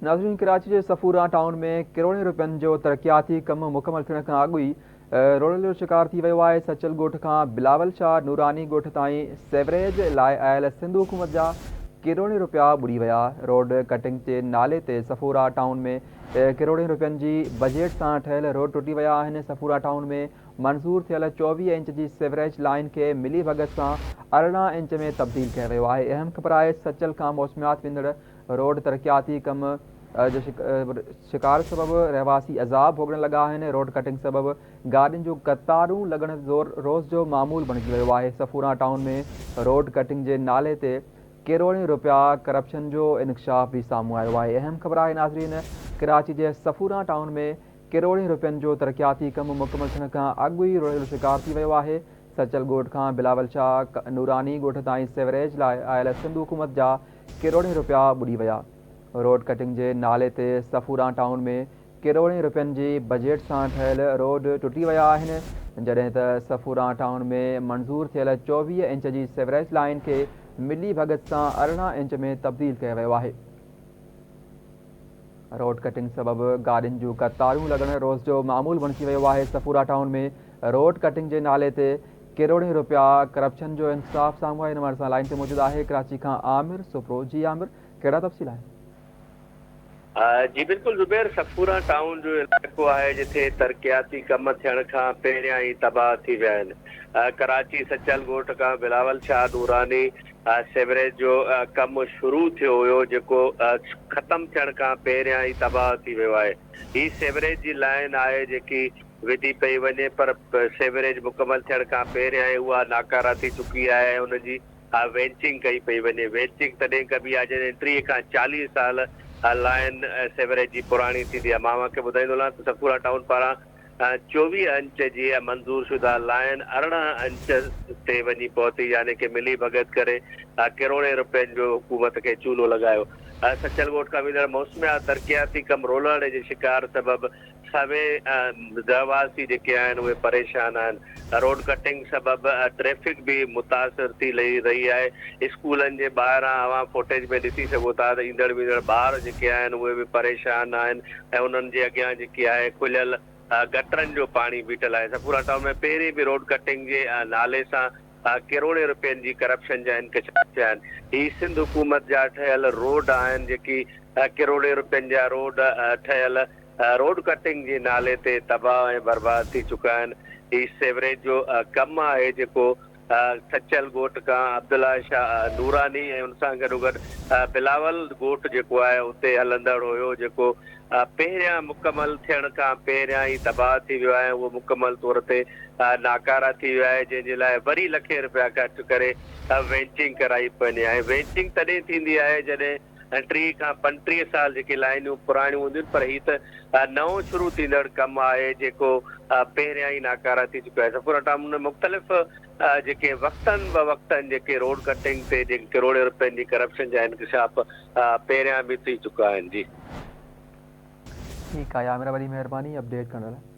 नाज़रीन, कराची के सफूरा टाउन में करोड़ें रुपयनि जो तरक्याती कम मुकमल थियण खां अॻु ई रोडनि जो शिकार थी वियो आहे। सचल ॻोठ खां बिलावल शाह नूरानी ॻोठ ताईं सेवरेज लाइ आयल सिंध हुकूमत जा करोड़ें रुपया ॿुॾी विया। रोड कटिंग जे नाले ते सफूरा टाउन में करोड़ें रुपयनि जी बजट सां ठहियल रोड टुटी विया आहिनि। सफूरा टाउन में मंज़ूर थियल 24 इंच जी सेवरेज लाइन खे मिली भगत सां 18 इंच में तब्दील कयो वियो आहे। अहम ख़बर आहे, सचल खां मौसमियात वेंदड़ रोड तरक्याती कम जो शिकार सबबि रहवासी अज़ाब भोगण लॻा आहिनि। रोड कटिंग सबबि गाॾियुनि जूं कतारूं लॻण रोज़ जो मामूल बणिजी वियो आहे। सफूरा टाउन में रोड कटिंग जे नाले ते करोड़ें रुपया करप्शन जो इंकशाफ भी साम्हूं आयो आहे। अहम ख़बर आहे नाज़रीन, कराची जे सफूरा टाउन में करोड़ें रुपयनि जो तरक्याती कम मुकमल थियण खां अॻु ई रोड जो शिकार थी वियो आहे। सचल ॻोठ खां बिलावल शाह नूरानी ॻोठ ताईं सेवरेज लाइ आयल सिंध हुकूमत जा करोड़ें रुपया ॿुॾी विया। रोड कटिंग जे नाले ते सफूरा टाउन में करोड़ें रुपयनि जी बजट सां ठहियल रोड टुटी विया आहिनि, जॾहिं त सफूरा टाउन में मंज़ूर थियल 24 इंच जी सेवरेज लाइन खे मिली भगत सां 18 इंच में तब्दील कयो वियो आहे। रोड कटिंग सबबि गाॾियुनि जूं कतारूं लॻण रोज़ जो मामूल बणिजी वियो आहे। सफूरा टाउन में रोड कटिंग जे नाले ते करोड़ें रुपया करप्शन जो इंसाफ़ साम्हूं आहे। हिन महिल लाइन ते मौजूदु आहे कराची खां आमिर सुप्रो। जी आमिर, कहिड़ा तफ़सील आहिनि? जी बिल्कुलु ज़ुबैर, सफूरा टाउन जो इलाइक़ो आहे जिथे तरक्याती कम थियण खां पहिरियां ई तबाह थी विया आहिनि। कराची सचल ॻोठ खां बिलावल शाह नूरानी सेवरेज जो कमु शुरू थियो हुयो, जेको ख़तमु थियण खां पहिरियां ई तबाह थी वियो आहे। ही सेवरेज जी लाइन आहे जेकी विधी पई वञे, पर सेवरेज मुकमल थियण खां पहिरियां ई उहा नाकारा थी चुकी आहे ऐं हुनजी वेंचिंग कई पई वञे। वेंचिंग तॾहिं कबी आहे जॾहिं 30 खां 40 साल लाइन सेवरेज जी पुरानी थींदी आहे। मां मूंखे ॿुधाईंदो हलां त सफूरा टाउन पारां 24 इंच जी मंज़ूर शुदा लाइन 18 इंच ते वञी पहुती, यानी कि मिली भगत करे करोड़ें रुपयनि जो हुकूमत खे चूनो लॻायो। सचल ॻोठ खां वेंदड़ मौसमियात तरक्याती कम रोलण जे शिकार सबबि सभई रहवासी जेके आहिनि उहे परेशान आहिनि। रोड कटिंग सबबि ट्रैफिक भी मुतासिर थी रही आहे। स्कूलनि जे ॿाहिरां अवां फुटेज में ॾिसी सघो था त ईंदड़ वेंदड़ ॿार जेके आहिनि उहे बि परेशान आहिनि ऐं उन्हनि जे अॻियां जेकी आहे खुलियल गटरनि जो पाणी बीठल आहे। सफूरा टाउन में पहिरीं बि रोड कटिंग जे नाले सां करोड़ें रुपयनि जी करप्शन जा इंकशाफ थिया आहिनि। ही सिंध हुकूमत जा ठहियल रोड आहिनि जेकी करोड़ें रुपयनि जा रोड ठहियल रोड कटिंग जे नाले ते तबाह ऐं बर्बाद थी चुका आहिनि। ही सेवरेज जो कमु आहे जेको सचल ॻोठ खां अब्दुल्ला शाह नूरानी ऐं हुन सां गॾोगॾु बिलावल ॻोठ जेको आहे उते हलंदड़ हुयो, जेको पहिरियां मुकमल थियण खां पहिरियां ई तबाह थी वियो आहे। उहो मुकमल तौर ते नाकारा थी वियो आहे, जंहिंजे लाइ वरी लखे रुपया ख़र्च करे वेंचिंग कराई पवंदी आहे। वेंचिंग तॾहिं थींदी आहे जॾहिं 30 खां 35 साल जेके लाइनूं पुराणियूं हूंदियूं, पर हीअ त नओं शुरू थींदड़ कमु आहे जेको पहिरियां ई नाकारा थी चुको आहे। सफूरा टाउन में मुख़्तलिफ़ जेके वक़्तनि जेके रोड कटिंग ते जेके करोड़ें रुपयनि जी करप्शन जा इंकशाफ पहिरियां बि थी चुका आहिनि। जी ठीकु आहे आमिर, वॾी महिरबानी अपडेट करण लाइ।